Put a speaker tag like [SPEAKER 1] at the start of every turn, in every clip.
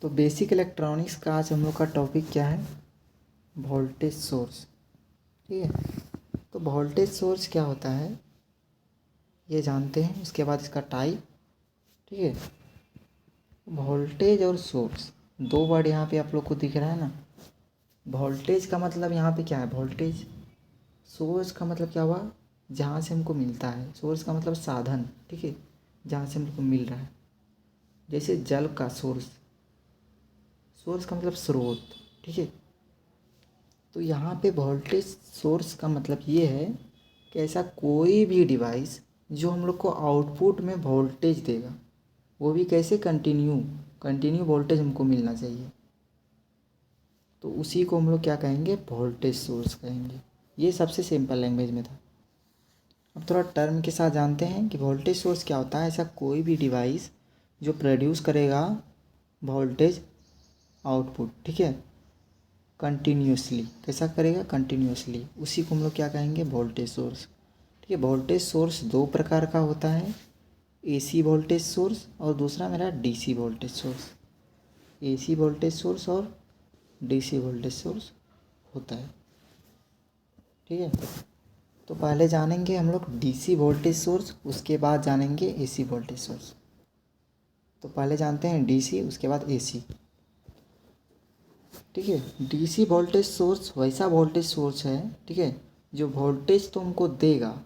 [SPEAKER 1] तो basic electronics का आज हम लोग का टॉपिक क्या है? Voltage source. ठीक है, तो वोल्टेज सोर्स क्या होता है ये जानते हैं। उसके बाद इसका टाइप। ठीक है, वोल्टेज और सोर्स दो वर्ड यहाँ पे आप लोग को दिख रहा है ना। वोल्टेज का मतलब यहाँ पे क्या है? वोल्टेज। सोर्स का मतलब क्या हुआ? जहाँ से हमको मिलता है। सोर्स का मतलब साधन। ठीक है, जहाँ से हमको मिल रहा है। जैसे जल का सोर्स, सोर्स का मतलब स्रोत। ठीक है, तो यहाँ पे वोल्टेज सोर्स का मतलब ये है कि ऐसा कोई भी डिवाइस जो हम लोग को आउटपुट में वोल्टेज देगा, वो भी कैसे? कंटिन्यू वोल्टेज हमको मिलना चाहिए, तो उसी को हम लोग क्या कहेंगे? वोल्टेज सोर्स कहेंगे। ये सबसे सिंपल लैंग्वेज में था। अब थोड़ा टर्म के साथ जानते हैं कि वोल्टेज सोर्स क्या होता है। ऐसा कोई भी डिवाइस जो प्रोड्यूस करेगा वोल्टेज आउटपुट, ठीक है, कंटिन्यूसली। कैसा करेगा? कंटिन्यूसली। उसी को हम लोग क्या कहेंगे? Voltage source. ठीक है, वोल्टेज सोर्स दो प्रकार का होता है, एसी वोल्टेज सोर्स और दूसरा मेरा DC voltage source. AC voltage source और डीसी वोल्टेज सोर्स होता है। ठीक है, तो पहले जानेंगे हम लोग डीसी वोल्टेज सोर्स, उसके बाद जानेंगे एसी वोल्टेज सोर्स। तो पहले जानते हैं डीसी, उसके बाद एसी। ठीक है, डीसी वोल्टेज सोर्स वैसा वोल्टेज सोर्स है, ठीक है, जो वोल्टेज तुमको देगा।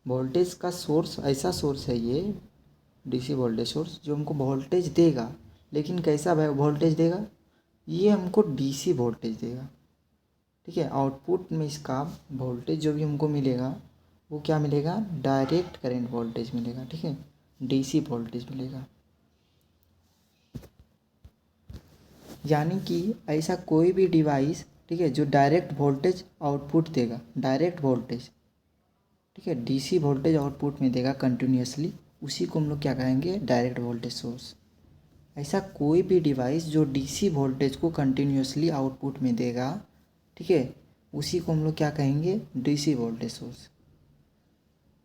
[SPEAKER 1] वोल्टेज का सोर्स ऐसा सोर्स है ये डीसी वोल्टेज सोर्स जो हमको वोल्टेज देगा, लेकिन कैसा वोल्टेज देगा? ये हमको डीसी वोल्टेज देगा। ठीक है, आउटपुट में इसका वोल्टेज जो भी हमको मिलेगा वो क्या मिलेगा? डायरेक्ट करंट वोल्टेज मिलेगा। ठीक है, डीसी वोल्टेज मिलेगा। यानी कि ऐसा कोई भी डिवाइस, ठीक है, जो डायरेक्ट वोल्टेज आउटपुट देगा, डायरेक्ट वोल्टेज, ठीक है, डीसी वोल्टेज आउटपुट में देगा कंटिन्यूसली, उसी को हम लोग क्या कहेंगे? Direct voltage source. ऐसा कोई भी डिवाइस जो डीसी वोल्टेज को कंटिन्यूसली आउटपुट में देगा, ठीक है, उसी को हम लोग क्या कहेंगे? DC voltage source.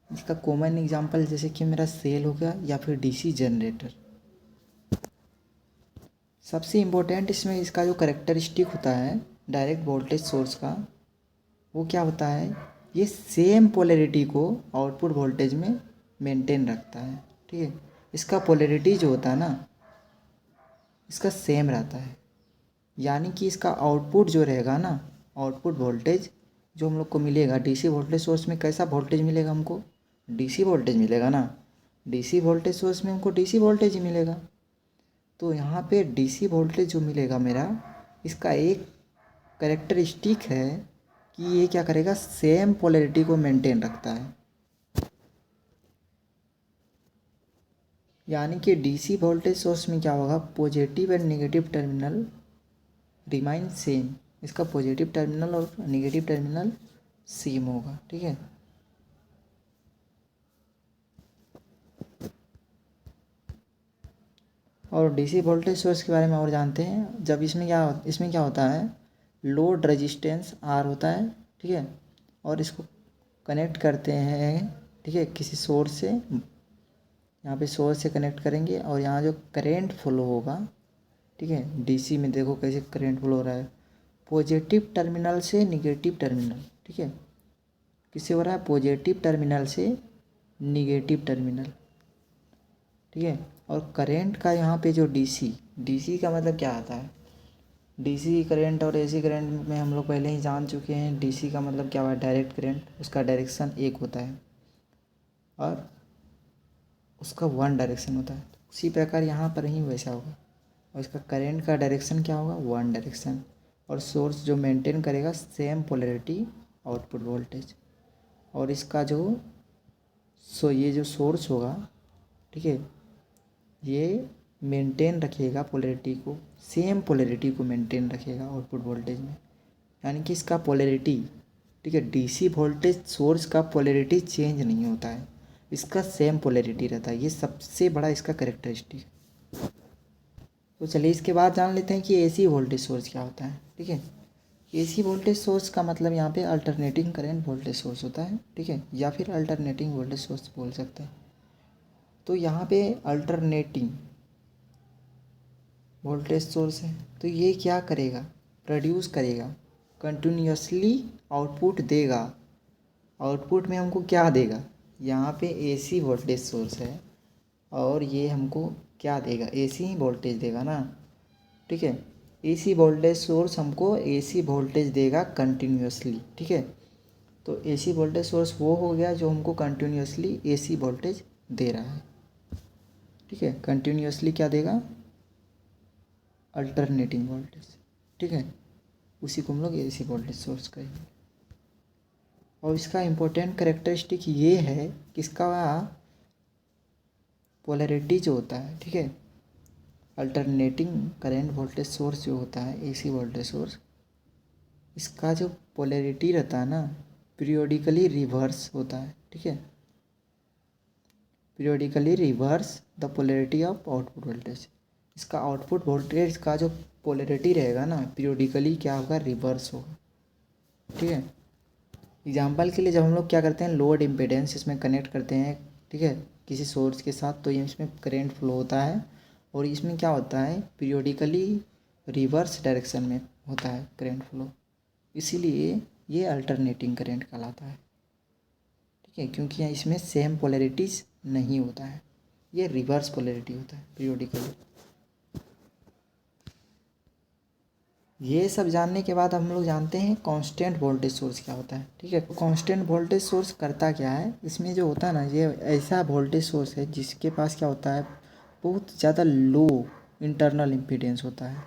[SPEAKER 1] इसका कॉमन एग्जांपल जैसे कि मेरा सेल हो गया या फिर डीसी जनरेटर। सबसे इम्पोर्टेंट इसमें इसका जो करेक्टरिस्टिक होता है डायरेक्ट वोल्टेज सोर्स का, वो क्या होता है? ये सेम पोलैरिटी को आउटपुट वोल्टेज में मेंटेन रखता है। ठीक है, इसका पोलैरिटी जो होता है ना, इसका सेम रहता है। यानी कि इसका आउटपुट जो रहेगा ना, आउटपुट वोल्टेज जो हम लोग को मिलेगा डीसी वोल्टेज सोर्स में, कैसा वोल्टेज मिलेगा हमको? डीसी वोल्टेज मिलेगा ना। डीसी वोल्टेज सोर्स में हमको डीसी वोल्टेज ही मिलेगा। तो यहाँ पे डीसी वोल्टेज जो मिलेगा मेरा, इसका एक करेक्टरिस्टिक है कि ये क्या करेगा? सेम पोलैरिटी को मेंटेन रखता है। यानी कि डीसी वोल्टेज सोर्स में क्या होगा? Positive and negative terminal remain same. इसका पॉजिटिव टर्मिनल और नेगेटिव टर्मिनल सेम होगा। ठीक है, और डीसी वोल्टेज सोर्स के बारे में और जानते हैं। जब इसमें क्या होता है? लोड रेजिस्टेंस आर होता है, ठीक है, और इसको कनेक्ट करते हैं, ठीक है, किसी सोर्स से। यहाँ पे सोर्स से कनेक्ट करेंगे और यहाँ जो करेंट फ्लो होगा, ठीक है, डीसी में देखो कैसे करेंट फ्लो हो रहा है, पॉजिटिव टर्मिनल से निगेटिव टर्मिनल। ठीक है, किससे हो रहा है? पॉजिटिव टर्मिनल से निगेटिव टर्मिनल। ठीक है, और करेंट का यहाँ पे जो डीसी का मतलब क्या आता है? डीसी करंट और एसी करंट में हम लोग पहले ही जान चुके हैं। डीसी का मतलब क्या हुआ? डायरेक्ट करंट, उसका डायरेक्शन एक होता है और उसका वन डायरेक्शन होता है। उसी प्रकार यहाँ पर ही वैसा होगा, और इसका करंट का डायरेक्शन क्या होगा? One direction. और सोर्स जो मेंटेन करेगा सेम पोलैरिटी आउटपुट वोल्टेज। और इसका जो ये जो सोर्स होगा, ठीक है, ये मेंटेन रखेगा पोलैरिटी को, सेम पोलैरिटी को मेंटेन रखेगा आउटपुट वोल्टेज में। यानी कि इसका पोलैरिटी, ठीक है, डीसी वोल्टेज सोर्स का पोलैरिटी चेंज नहीं होता है, इसका सेम पोलैरिटी रहता है। ये सबसे बड़ा इसका करेक्टरिस्टिक है। तो चलिए इसके बाद जान लेते हैं कि एसी वोल्टेज सोर्स क्या होता है। ठीक है, एसी वोल्टेज सोर्स का मतलब यहाँ पे अल्टरनेटिंग करंट वोल्टेज सोर्स होता है। ठीक है, या फिर अल्टरनेटिंग वोल्टेज सोर्स बोल सकते हैं। तो यहाँ पे अल्टरनेटिंग वोल्टेज सोर्स है, तो ये क्या करेगा, प्रोड्यूस करेगा, कंटिन्यूसली आउटपुट देगा। आउटपुट में हमको क्या देगा, यहाँ पे एसी वोल्टेज सोर्स है और ये हमको क्या देगा, एसी ही वोल्टेज देगा ना, ठीक है। एसी वोल्टेज सोर्स हमको एसी वोल्टेज देगा कंटिन्यूसली, ठीक है। तो एसी वोल्टेज सोर्स वो हो गया जो हमको कंटिन्यूसली एसी वोल्टेज दे रहा है, ठीक है। कंटिन्यूसली क्या देगा, अल्टरनेटिंग वोल्टेज, ठीक है। उसी को हम लोग एसी वोल्टेज सोर्स कहेंगे। और इसका इम्पोर्टेंट करेक्टरिस्टिक ये है कि इसका पोलैरिटी जो होता है, ठीक है, अल्टरनेटिंग करंट वोल्टेज सोर्स जो होता है एसी वोल्टेज सोर्स, इसका जो पोलैरिटी रहता है ना, पीरियोडिकली रिवर्स होता है, ठीक है। Periodically reverse the polarity of output voltage. इसका आउटपुट वोल्टेज का जो पोलैरिटी रहेगा ना, पीरियोडिकली क्या होगा, रिवर्स होगा, ठीक है। एग्जाम्पल के लिए जब हम लोग क्या करते हैं, लोड इम्पीडेंस इसमें कनेक्ट करते हैं, ठीक है, किसी सोर्स के साथ, तो ये इसमें करंट फ्लो होता है और इसमें क्या होता है, पीरियोडिकली रिवर्स डायरेक्शन में होता है करंट फ्लो, इसीलिए ये अल्टरनेटिंग करंट कहलाता है, ठीक है। क्योंकि इसमें सेम पोलैरिटीज नहीं होता है, ये रिवर्स पोलैरिटी होता है पीरियोडिकली। ये सब जानने के बाद हम लोग जानते हैं कांस्टेंट वोल्टेज सोर्स क्या होता है, ठीक है। कांस्टेंट वोल्टेज सोर्स करता क्या है, इसमें जो होता है ना, ये ऐसा वोल्टेज सोर्स है जिसके पास क्या होता है, बहुत ज़्यादा लो इंटरनल इम्पीडेंस होता है,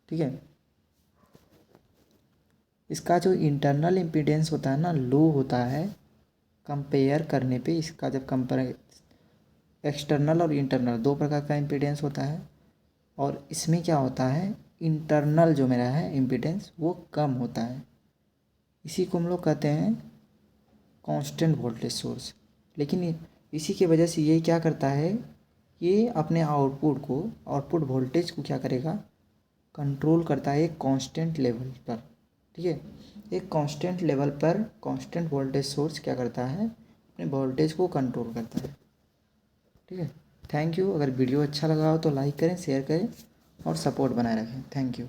[SPEAKER 1] ठीक है। इसका जो इंटरनल इम्पीडेंस होता है ना, लो होता है कंपेयर करने पे। इसका जब कंपेयर, एक्सटर्नल और इंटरनल दो प्रकार का इम्पीडेंस होता है, और इसमें क्या होता है, इंटरनल जो मेरा है इम्पीडेंस वो कम होता है, इसी को हम लोग कहते हैं कांस्टेंट वोल्टेज सोर्स। लेकिन इसी की वजह से ये क्या करता है, ये अपने आउटपुट वोल्टेज को क्या करेगा, कंट्रोल करता है एक कांस्टेंट लेवल पर, ठीक है। एक कांस्टेंट लेवल पर कांस्टेंट वोल्टेज सोर्स क्या करता है, अपने वोल्टेज को कंट्रोल करता है, ठीक है। Thank you. अगर वीडियो अच्छा लगा हो तो लाइक करें, शेयर करें और सपोर्ट बनाए रखें। Thank you.